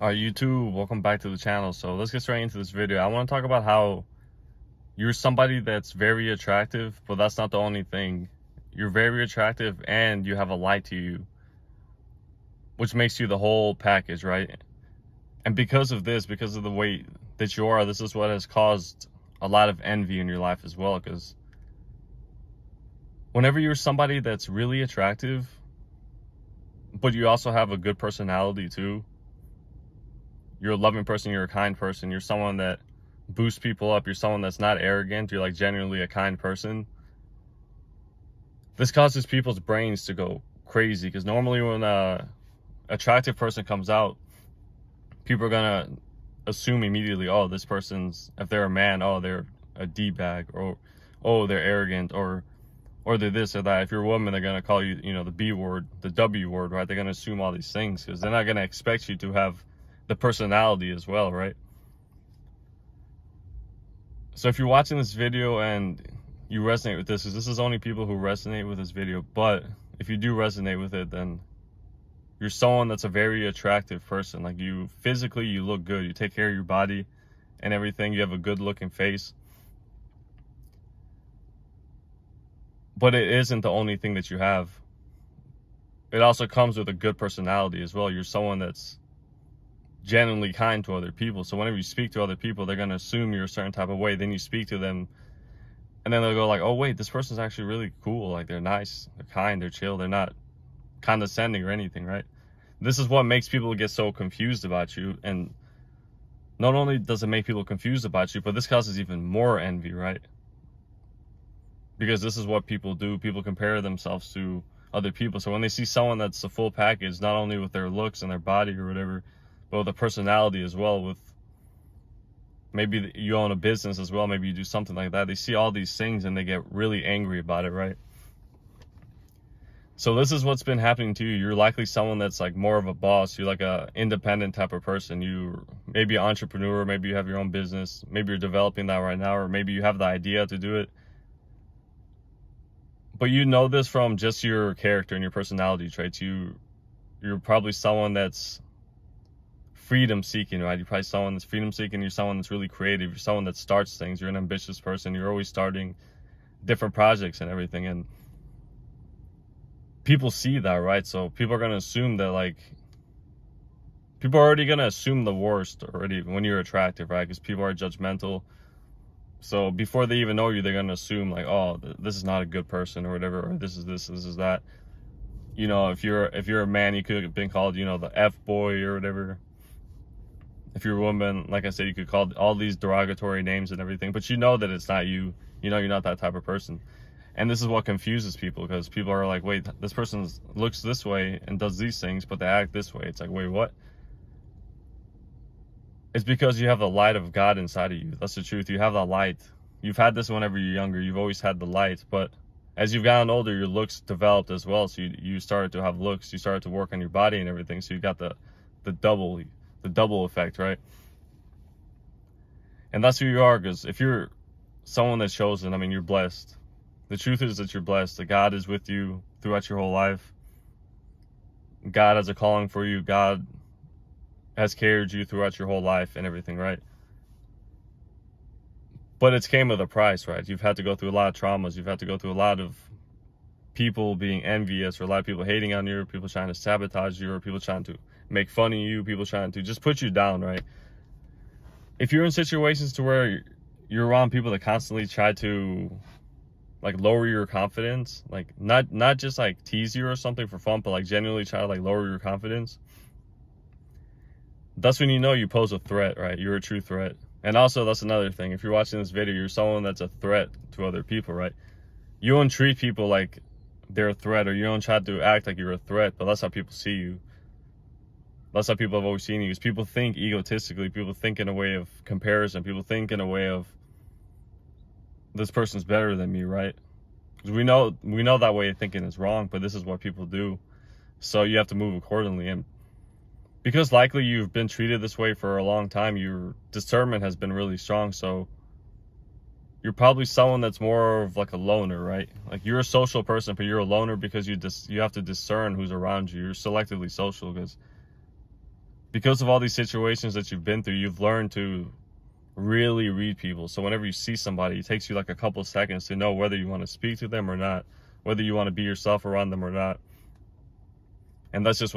Alright, YouTube, welcome back to the channel. So let's get straight into this video. I want to talk about how you're somebody that's very attractive, but that's not the only thing. You're very attractive and you have a light to you, which makes you the whole package, right? And because of this, because of the way that you are, this is what has caused a lot of envy in your life as well. Because whenever you're somebody that's really attractive, but you also have a good personality too, you're a loving person, you're a kind person, you're someone that boosts people up, you're someone that's not arrogant, you're like genuinely a kind person. This causes people's brains to go crazy, because normally when a attractive person comes out, people are gonna assume immediately, oh, this person's, if they're a man, oh, they're a D-bag, or oh, they're arrogant, or they're this or that. If you're a woman, they're gonna call you, the B word, the W word, right? They're gonna assume all these things because they're not gonna expect you to have the personality as well, right? So if you're watching this video and you resonate with this, because this is only people who resonate with this video, but if you do resonate with it, then you're someone that's a very attractive person. Like, you physically, you look good, you take care of your body and everything, you have a good looking face. But it isn't the only thing that you have. It also comes with a good personality as well. You're someone that's genuinely kind to other people. So whenever you speak to other people, they're going to assume you're a certain type of way. Then you speak to them and then they'll go like, oh wait, this person's actually really cool. Like, they're nice, they're kind, they're chill, they're not condescending or anything, right? This is what makes people get so confused about you. And not only does it make people confused about you, but this causes even more envy, right? Because this is what people do. People compare themselves to other people. So when they see someone that's a full package, not only with their looks and their body or whatever, but with a personality as well, with maybe you own a business as well, maybe you do something like that, they see all these things and they get really angry about it, right? So this is what's been happening to you. You're likely someone that's like more of a boss. You're like a independent type of person. You maybe an entrepreneur, maybe you have your own business, maybe you're developing that right now, or maybe you have the idea to do it. But you know this from just your character and your personality traits. You're probably someone that's freedom seeking, right? You're probably someone that's freedom seeking. You're someone that's really creative. You're someone that starts things. You're an ambitious person. You're always starting different projects and everything. And people see that, right? So people are going to assume that, like, people are already going to assume the worst already when you're attractive, right? Because people are judgmental. So before they even know you, they're going to assume like, oh, this is not a good person or whatever, or this is this is that. If you're a man, you could have been called, the F boy or whatever. If you're a woman, like I said, you could call all these derogatory names and everything, but you know that it's not you. You're not that type of person. And this is what confuses people, because people are like, wait, this person looks this way and does these things, but they act this way. It's like, wait, what? It's because you have the light of God inside of you. That's the truth. You have that light. You've had this whenever you're younger. You've always had the light, but as you've gotten older, your looks developed as well. So you started to have looks. You started to work on your body and everything. So you got the double effect, right? And that's who you are. Because if you're someone that's chosen, I mean, you're blessed. The truth is that you're blessed. That God is with you throughout your whole life. God has a calling for you. God has carried you throughout your whole life and everything, right? But it's came with a price, right? You've had to go through a lot of traumas. You've had to go through a lot of people being envious, or a lot of people hating on you, or people trying to sabotage you, or people trying to make fun of you, people trying to just put you down, right? If you're in situations to where you're around people that constantly try to like lower your confidence, like not just like tease you or something for fun, but like genuinely try to like lower your confidence, that's when you know you pose a threat, right? You're a true threat. And also, that's another thing. If you're watching this video, you're someone that's a threat to other people, right? You don't treat people like they're a threat, or you don't try to act like you're a threat, but that's how people see you. That's how people have always seen you, because people think egotistically. People think in a way of comparison. People think in a way of, this person's better than me, right? Because we know that way of thinking is wrong, but this is what people do. So you have to move accordingly. And because likely you've been treated this way for a long time, your discernment has been really strong. So you're probably someone that's more of like a loner, right? Like, you're a social person, but you're a loner because you have to discern who's around you. You're selectively social, because because of all these situations that you've been through, you've learned to really read people. So whenever you see somebody, it takes you like a couple of seconds to know whether you want to speak to them or not, whether you want to be yourself around them or not. And that's just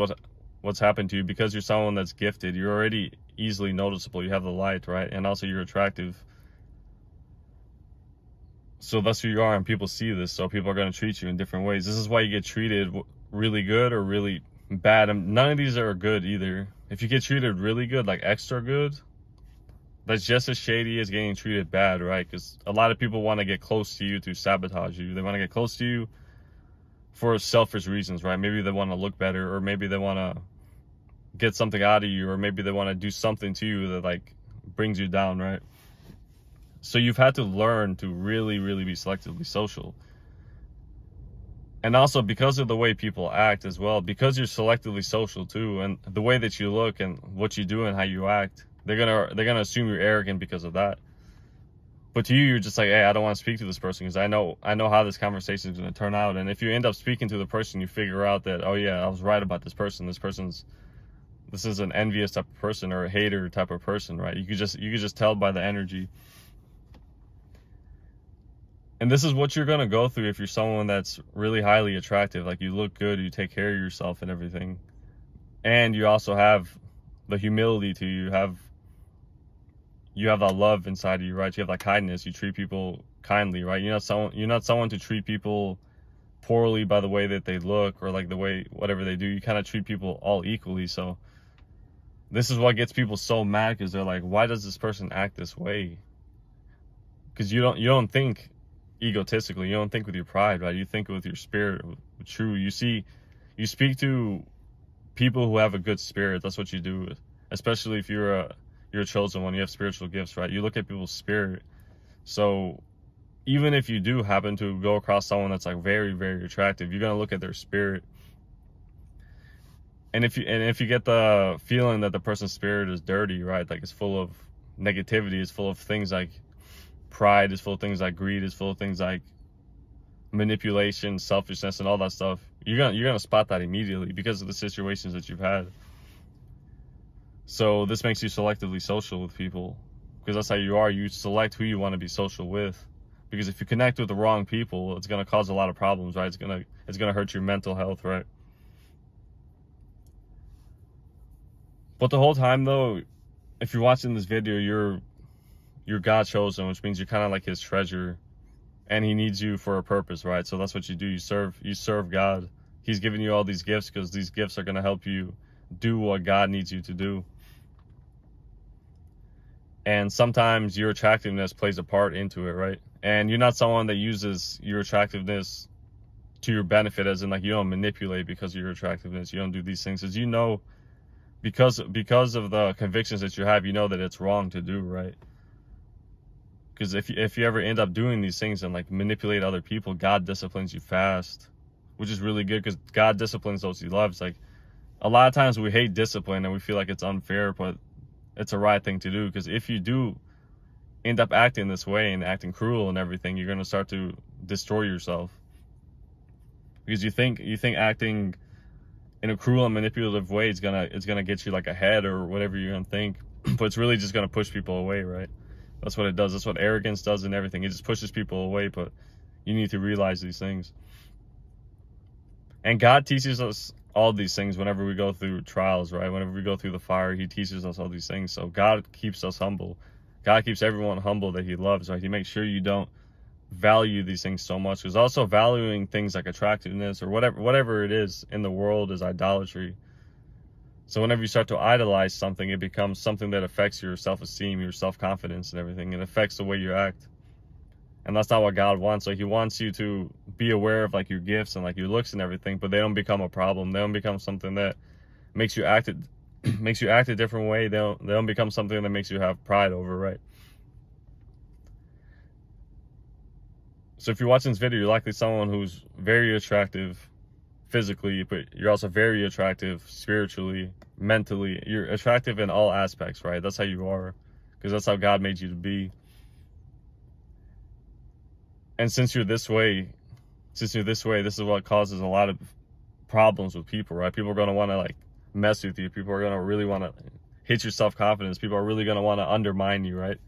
what's happened to you. Because you're someone that's gifted, you're already easily noticeable. You have the light, right? And also you're attractive. So that's who you are, and people see this, so people are going to treat you in different ways. This is why you get treated really good or really bad. And none of these are good either. If you get treated really good, like extra good, that's just as shady as getting treated bad, right? Because a lot of people want to get close to you to sabotage you. They want to get close to you for selfish reasons, right? Maybe they want to look better, or maybe they want to get something out of you, or maybe they want to do something to you that like brings you down, right? So you've had to learn to really, really be selectively social. And also because of the way people act as well, because you're selectively social too, and the way that you look and what you do and how you act, they're gonna assume you're arrogant because of that. But to you, you're just like, hey, I don't want to speak to this person because I know how this conversation is going to turn out. And if you end up speaking to the person, you figure out that, oh yeah, I was right about this person. This is an envious type of person or a hater type of person, right? You could just tell by the energy. And this is what you're going to go through if you're someone that's really highly attractive. Like, you look good, you take care of yourself and everything. And you also have the humility to you. You have that love inside of you, right? You have that kindness. You treat people kindly, right? You're not someone to treat people poorly by the way that they look or like the way whatever they do. You kind of treat people all equally. So this is what gets people so mad, because they're like, why does this person act this way? Because you don't think egotistically. You don't think with your pride, right? You think with your spirit, true. You speak to people who have a good spirit. That's what you do, especially if you're a chosen one. You have spiritual gifts, right? You look at people's spirit. So even if you do happen to go across someone that's like very, very attractive, you're gonna look at their spirit. And if you get the feeling that the person's spirit is dirty, right? Like, it's full of negativity, it's full of things like pride, is full of things like greed, is full of things like manipulation, selfishness, and all that stuff, you're gonna spot that immediately because of the situations that you've had. So this makes you selectively social with people, because that's how you are. You select who you want to be social with, because if you connect with the wrong people, it's gonna cause a lot of problems, right? It's gonna hurt your mental health, right? But the whole time though, if you're watching this video, you're God chosen, which means you're kind of like his treasure, and he needs you for a purpose, right? So that's what you do. You serve God. He's giving you all these gifts because these gifts are going to help you do what God needs you to do. And sometimes your attractiveness plays a part into it, right? And you're not someone that uses your attractiveness to your benefit, as in like you don't manipulate because of your attractiveness. You don't do these things, because you know, because of the convictions that you have, you know that it's wrong to do, right? Because if you ever end up doing these things and like manipulate other people, God disciplines you fast, which is really good, because God disciplines those he loves. Like, a lot of times we hate discipline and we feel like it's unfair, but it's a right thing to do. Because if you do end up acting this way and acting cruel and everything, you're going to start to destroy yourself, because you think acting in a cruel and manipulative way is gonna get you like ahead or whatever you're gonna think, but it's really just gonna push people away, right? That's what it does. That's what arrogance does and everything. It just pushes people away. But you need to realize these things. And God teaches us all these things whenever we go through trials, right? Whenever we go through the fire, he teaches us all these things. So God keeps us humble. God keeps everyone humble that he loves, right? He makes sure you don't value these things so much, because also valuing things like attractiveness or whatever it is in the world is idolatry. So whenever you start to idolize something, it becomes something that affects your self-esteem, your self-confidence and everything. It affects the way you act. And that's not what God wants. So he wants you to be aware of like your gifts and like your looks and everything, but they don't become a problem. They don't become something that makes you act a different way. They don't become something that makes you have pride over, right? So if you're watching this video, you're likely someone who's very attractive physically, but you're also very attractive spiritually, mentally. You're attractive in all aspects, right? That's how you are, because that's how God made you to be. And since you're this way, this is what causes a lot of problems with people, right? People are going to want to like mess with you. People are going to really want to hit your self-confidence. People are really going to want to undermine you, right?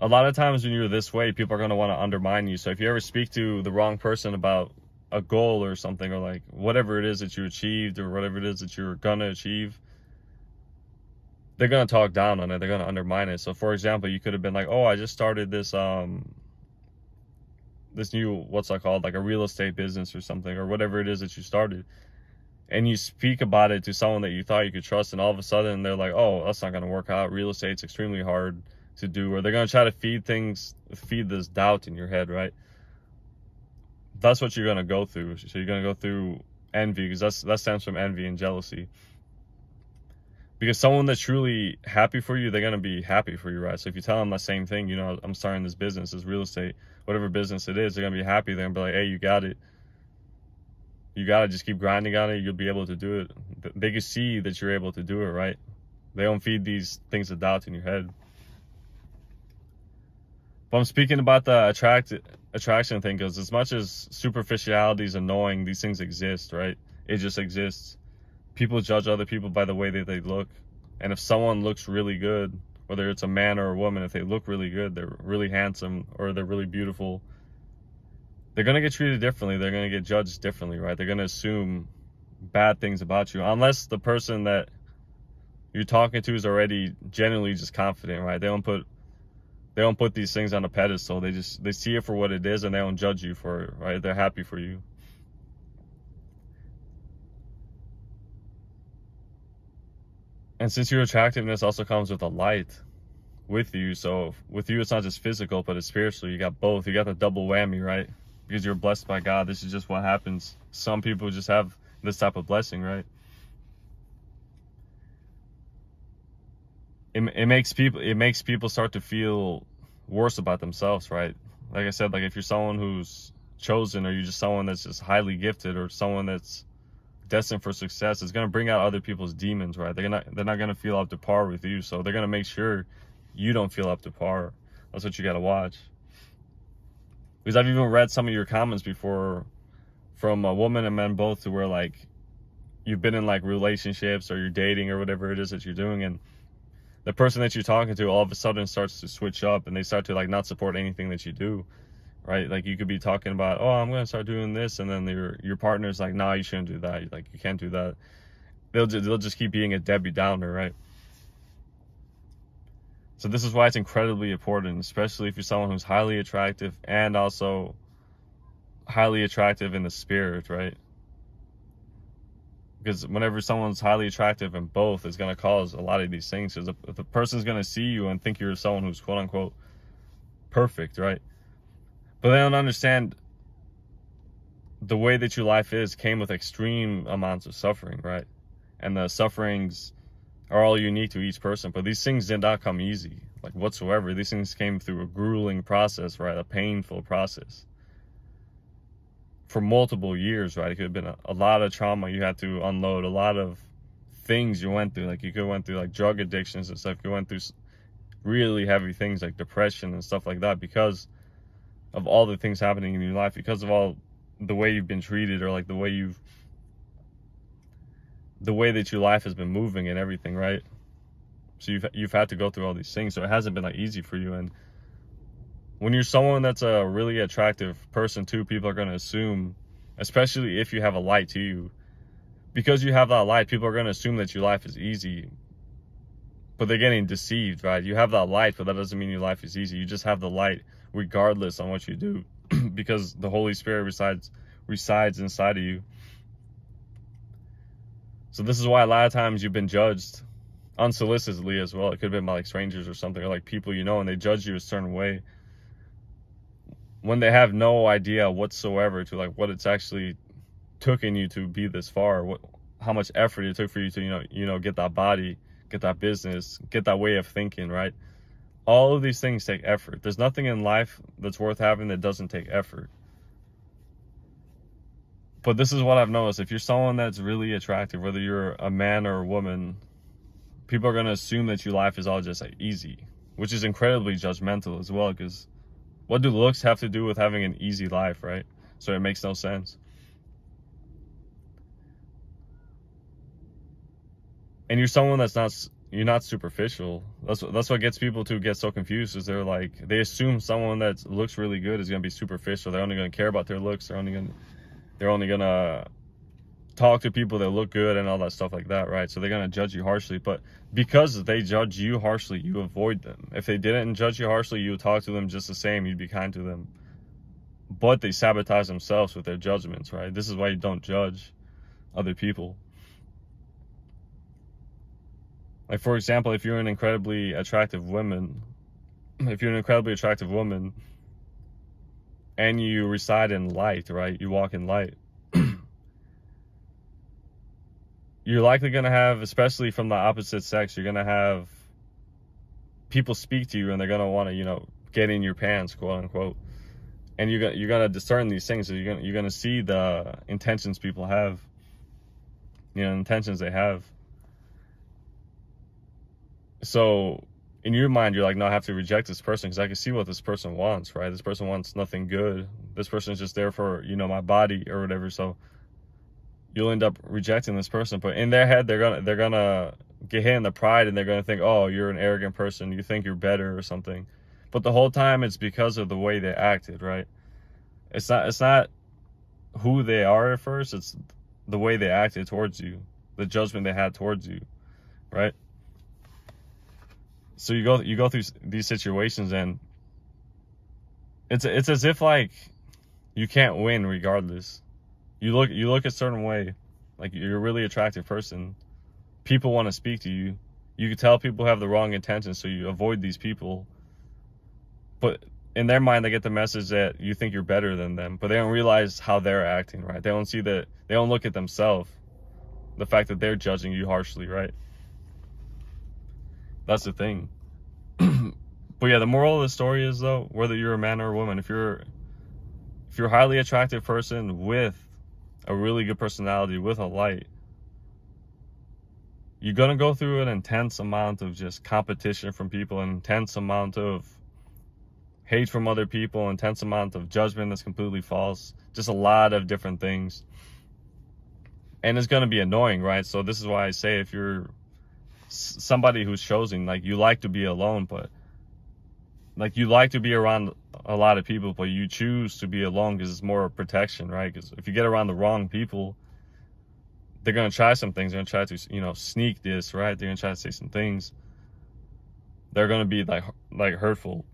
A lot of times when you're this way, people are going to want to undermine you. So if you ever speak to the wrong person about a goal or something, or like whatever it is that you achieved or whatever it is that you're going to achieve, they're going to talk down on it. They're going to undermine it. So for example, you could have been like, oh, I just started this this new, what's that called, like a real estate business or something, or whatever it is that you started, and you speak about it to someone that you thought you could trust, and all of a sudden they're like, oh, that's not going to work out. Real estate's extremely hard to do. Or they're going to try to feed this doubt in your head, right? That's what you're going to go through. So you're going to go through envy, because that stems from envy and jealousy. Because someone that's truly happy for you, they're going to be happy for you, right? So if you tell them the same thing, you know, I'm starting this business, this real estate, whatever business it is, they're going to be happy. They're going to be like, hey, you got it. You got to just keep grinding on it. You'll be able to do it. They can see that you're able to do it, right? They don't feed these things of doubt in your head. But I'm speaking about the attraction thing, because as much as superficiality is annoying, these things exist, right? It just exists. People judge other people by the way that they look. And if someone looks really good, whether it's a man or a woman, if they look really good, they're really handsome, or they're really beautiful, they're going to get treated differently. They're going to get judged differently, right? They're going to assume bad things about you, unless the person that you're talking to is already genuinely just confident, right? They don't put these things on a pedestal. They see it for what it is, and they don't judge you for it, right? They're happy for you. And since your attractiveness also comes with a light with you, so with you, it's not just physical, but it's spiritual. You got both. You got the double whammy, right? Because you're blessed by God. This is just what happens. Some people just have this type of blessing, right? It makes people start to feel worse about themselves, right? Like I said, like if you're someone who's chosen, or you're just someone that's just highly gifted, or someone that's destined for success, it's going to bring out other people's demons, right? They're not going to feel up to par with you, so they're going to make sure you don't feel up to par. That's what you got to watch. Because I've even read some of your comments before from women and men both, to where like you've been in like relationships, or you're dating, or whatever it is that you're doing, and the person that you're talking to all of a sudden starts to switch up, and they start to like not support anything that you do, right? Like you could be talking about, oh, I'm going to start doing this, and then your partner's like, nah, you shouldn't do that. Like, you can't do that. They'll just keep being a Debbie Downer, right? So this is why it's incredibly important, especially if you're someone who's highly attractive, and also highly attractive in the spirit, right? Because whenever someone's highly attractive in both, it's going to cause a lot of these things. Because if the person's going to see you and think you're someone who's quote unquote perfect, right? But they don't understand the way that your life came with extreme amounts of suffering, right? And the sufferings are all unique to each person. But these things did not come easy, like whatsoever. These things came through a grueling process, right? A painful process. For multiple years, right? It could have been a lot of trauma you had to unload, a lot of things you went through. Like you could have went through like drug addictions and stuff. You went through really heavy things like depression and stuff like that, because of all the things happening in your life, because of all the way you've been treated, or like the way that your life has been moving and everything, right? So you've had to go through all these things. So it hasn't been like easy for you. And when you're someone that's a really attractive person too, people are going to assume, especially if you have a light to you, because you have that light, people are going to assume that your life is easy. But they're getting deceived, right? You have that light, but that doesn't mean your life is easy. You just have the light regardless on what you do, because the Holy Spirit resides inside of you. So this is why a lot of times you've been judged unsolicitedly as well. It could have been by like strangers or something, or like people you know, and they judge you a certain way when they have no idea whatsoever to like what it's actually took in you to be this far, how much effort it took for you to get that body, get that business, get that way of thinking, right? All of these things take effort. There's nothing in life that's worth having that doesn't take effort. But this is what I've noticed. If you're someone that's really attractive, whether you're a man or a woman, people are going to assume that your life is all just like easy, which is incredibly judgmental as well, because what do looks have to do with having an easy life, right? So it makes no sense. and you're someone that's not, you're not superficial. That's what gets people to get so confused, is they're like, they assume someone that looks really good is going to be superficial. They're only going to care about their looks. They're only going to talk to people that look good and all that stuff like that, right? So they're going to judge you harshly. But because they judge you harshly, you avoid them. If they didn't judge you harshly, you would talk to them just the same. You'd be kind to them. But they sabotage themselves with their judgments, right? This is why you don't judge other people. Like, for example, if you're an incredibly attractive woman, and you reside in light, right? You walk in light. You're likely going to have, especially from the opposite sex, you're going to have people speak to you and they're going to want to, you know, get in your pants, quote unquote. And you're going to discern these things. So you're going to see the intentions people have, you know, intentions they have. So in your mind, you're like, no, I have to reject this person because I can see what this person wants, right? This person wants nothing good. This person is just there for, you know, my body or whatever. So you'll end up rejecting this person. But in their head, they're gonna get hit in the pride, and they're gonna think, oh, you're an arrogant person. You think you're better or something. But the whole time, it's because of the way they acted, right? It's not who they are at first. It's the way they acted towards you, the judgment they had towards you, right? So you go through these situations, and it's as if like you can't win regardless. You look a certain way, like you're a really attractive person. People want to speak to you. You can tell people have the wrong intentions, so you avoid these people. But in their mind, they get the message that you think you're better than them, but they don't realize how they're acting, right? They don't see that. They don't look at themselves, the fact that they're judging you harshly, right? That's the thing. But yeah, the moral of the story is, though, whether you're a man or a woman, if you're a highly attractive person with a really good personality, with a light, you're going to go through an intense amount of just competition from people, an intense amount of hate from other people, an intense amount of judgment that's completely false, just a lot of different things. And it's going to be annoying, right? So this is why I say, if you're somebody who's chosen, like, you like to be alone, but like, you like to be around a lot of people, but you choose to be alone because it's more protection, right? Because if you get around the wrong people, they're going to try some things. They're going to try to, you know, sneak this, right? They're going to try to say some things. They're going to be like hurtful.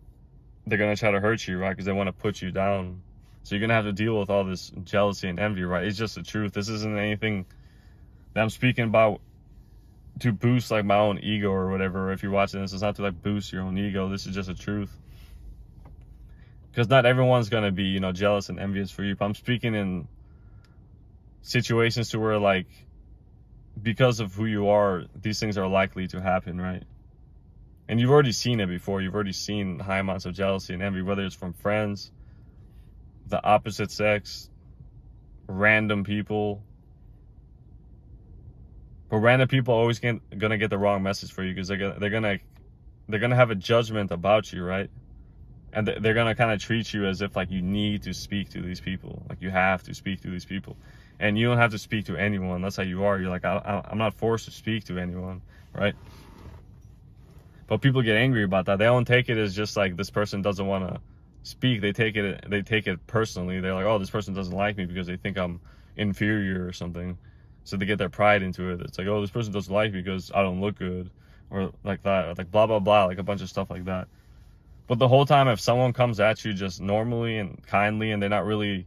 They're going to try to hurt you, right? Because they want to put you down. So you're going to have to deal with all this jealousy and envy, right? It's just the truth. This isn't anything that I'm speaking about to boost like my own ego or whatever. If you're watching this, it's not to like boost your own ego. This is just the truth. Because not everyone's going to be, you know, jealous and envious for you. But I'm speaking in situations to where, like, because of who you are, these things are likely to happen, right? And you've already seen it before. You've already seen high amounts of jealousy and envy, whether it's from friends, the opposite sex, random people. But random people are always gonna get the wrong message for you, because they're gonna have a judgment about you, right? And they're gonna kind of treat you as if like you need to speak to these people, like you have to speak to these people, and you don't have to speak to anyone. That's how you are. You're like, I'm not forced to speak to anyone, right? But people get angry about that. They don't take it as just like this person doesn't want to speak. They take it personally. They're like, oh, this person doesn't like me because they think I'm inferior or something. So they get their pride into it. It's like, oh, this person doesn't like me because I don't look good, or like that, or like blah, blah, blah, like a bunch of stuff like that. But the whole time, if someone comes at you just normally and kindly, and they don't really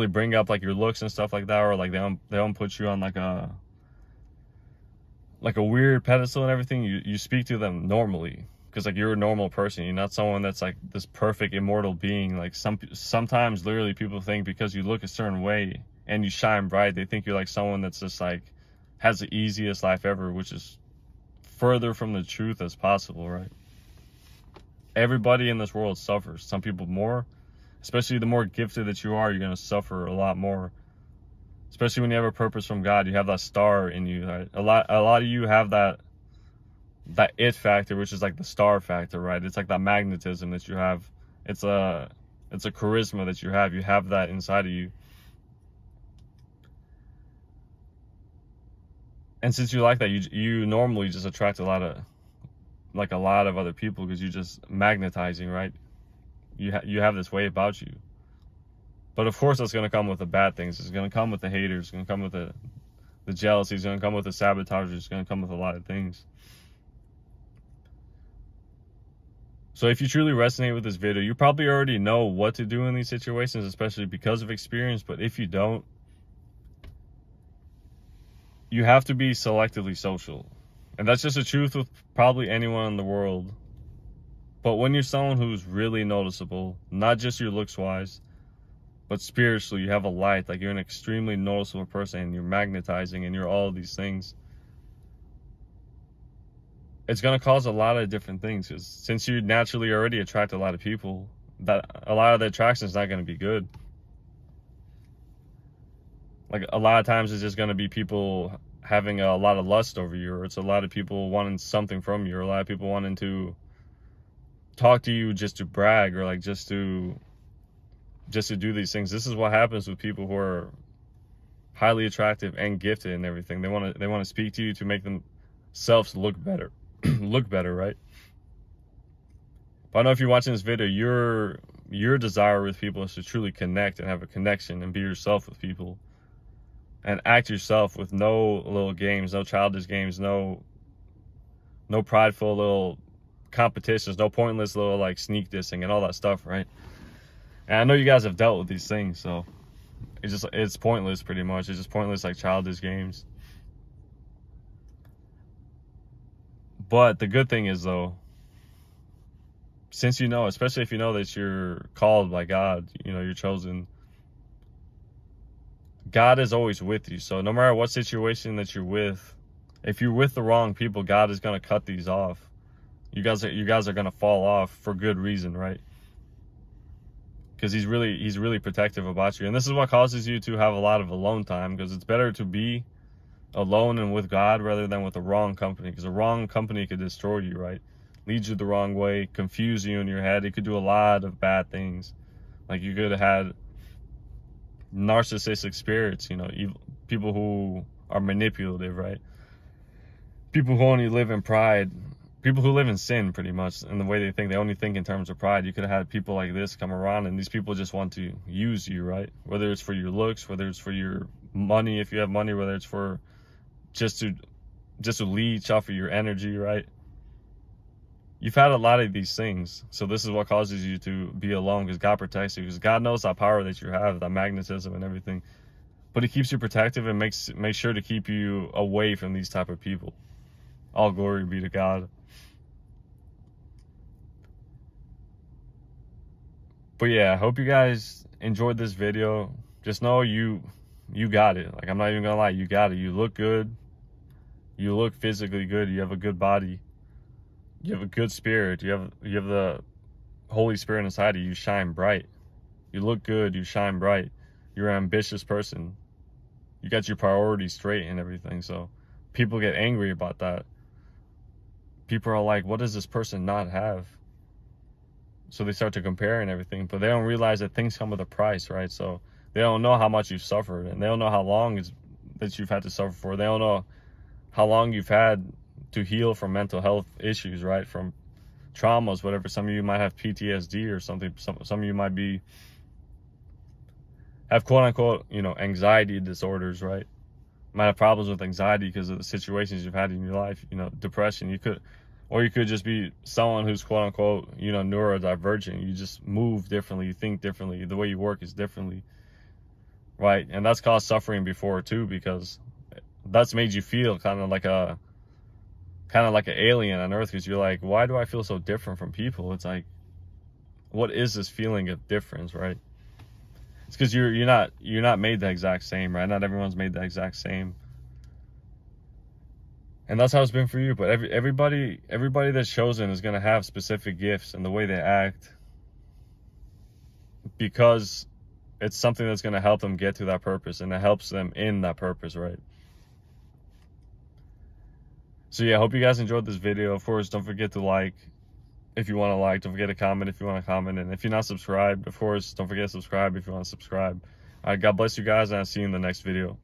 bring up like your looks and stuff like that, or like they don't put you on like a weird pedestal and everything, you speak to them normally, because like you're a normal person. You're not someone that's like this perfect immortal being. Like sometimes literally people think because you look a certain way and you shine bright, they think you're like someone that's just like has the easiest life ever, which is further from the truth as possible, right? Everybody in this world suffers. Some people more, especially the more gifted that you are, you're going to suffer a lot more. Especially when you have a purpose from God, you have that star in you, right? A lot of you have that it factor, which is like the star factor, right? It's like that magnetism that you have. It's a charisma that you have. You have that inside of you. And since you like that, you normally just attract a lot of other people, because you're just magnetizing, right? You have this way about you. But of course, that's going to come with the bad things. It's going to come with the haters. It's going to come with the jealousy. It's going to come with the sabotagers. It's going to come with a lot of things. So if you truly resonate with this video, you probably already know what to do in these situations, especially because of experience. But if you don't, you have to be selectively social. And that's just the truth with probably anyone in the world. But when you're someone who's really noticeable, not just your looks wise, but spiritually, you have a light, like you're an extremely noticeable person, and you're magnetizing, and you're all of these things, it's going to cause a lot of different things. Because since you naturally already attract a lot of people, that a lot of the attraction is not going to be good. Like a lot of times it's just going to be people having a lot of lust over you, or it's a lot of people wanting something from you, or a lot of people wanting to talk to you just to brag, or like just to do these things. This is what happens with people who are highly attractive and gifted and everything. They want to speak to you to make themselves look better. Look better, right? But I know if you're watching this video, your desire with people is to truly connect and have a connection and be yourself with people and act yourself, with no little games, no childish games, no prideful little competitions, no pointless little like sneak dissing and all that stuff, right? And I know you guys have dealt with these things, so it's pointless pretty much. It's just pointless, like childish games. But the good thing is, though, since you know, especially if you know that you're called by God, you know, you're chosen, God is always with you. So no matter what situation that you're with, if you're with the wrong people, God is going to cut these off. You guys are going to fall off for good reason, right? Because he's really protective about you. And this is what causes you to have a lot of alone time, because it's better to be alone and with God rather than with the wrong company, because the wrong company could destroy you, right? Lead you the wrong way, confuse you in your head. It could do a lot of bad things. Like you could have had narcissistic spirits, you know, people who are manipulative, right? People who only live in pride, people who live in sin pretty much, and the way they think, they only think in terms of pride. You could have had people like this come around, and these people just want to use you, right? Whether it's for your looks, whether it's for your money, if you have money, whether it's for just to leech off of your energy, right? You've had a lot of these things. So this is what causes you to be alone, because God protects you, because God knows that power that you have, that magnetism and everything. But he keeps you protective and makes sure to keep you away from these type of people. All glory be to God. But yeah, I hope you guys enjoyed this video. Just know you got it. Like, I'm not even gonna lie, you got it. You look good. You look physically good. You have a good body. You have a good spirit. You have the Holy Spirit inside of you. You shine bright. You look good. You shine bright. You're an ambitious person. You got your priorities straight and everything. So people get angry about that. People are like, what does this person not have? So they start to compare and everything, but they don't realize that things come with a price, right? So they don't know how much you've suffered, and they don't know how long that you've had to suffer for. They don't know how long you've had to heal from mental health issues, right? From traumas, whatever. Some of you might have PTSD or something. Some of you might have quote unquote, you know, anxiety disorders, right? Might have problems with anxiety because of the situations you've had in your life, you know, depression. You could just be someone who's quote unquote, you know, neurodivergent. You just move differently, you think differently, the way you work is differently, right? And that's caused suffering before too, because that's made you feel kind of like an alien on earth, because you're like, why do I feel so different from people? It's like, what is this feeling of difference, right? It's because you're not made the exact same, right? Not everyone's made the exact same. And that's how it's been for you. But everybody that's chosen is going to have specific gifts and the way they act, because it's something that's going to help them get to that purpose, and it helps them in that purpose, right? So yeah, I hope you guys enjoyed this video. Of course, don't forget to like if you want to like. Don't forget to comment if you want to comment. And if you're not subscribed, of course, don't forget to subscribe if you want to subscribe. All right, God bless you guys, and I'll see you in the next video.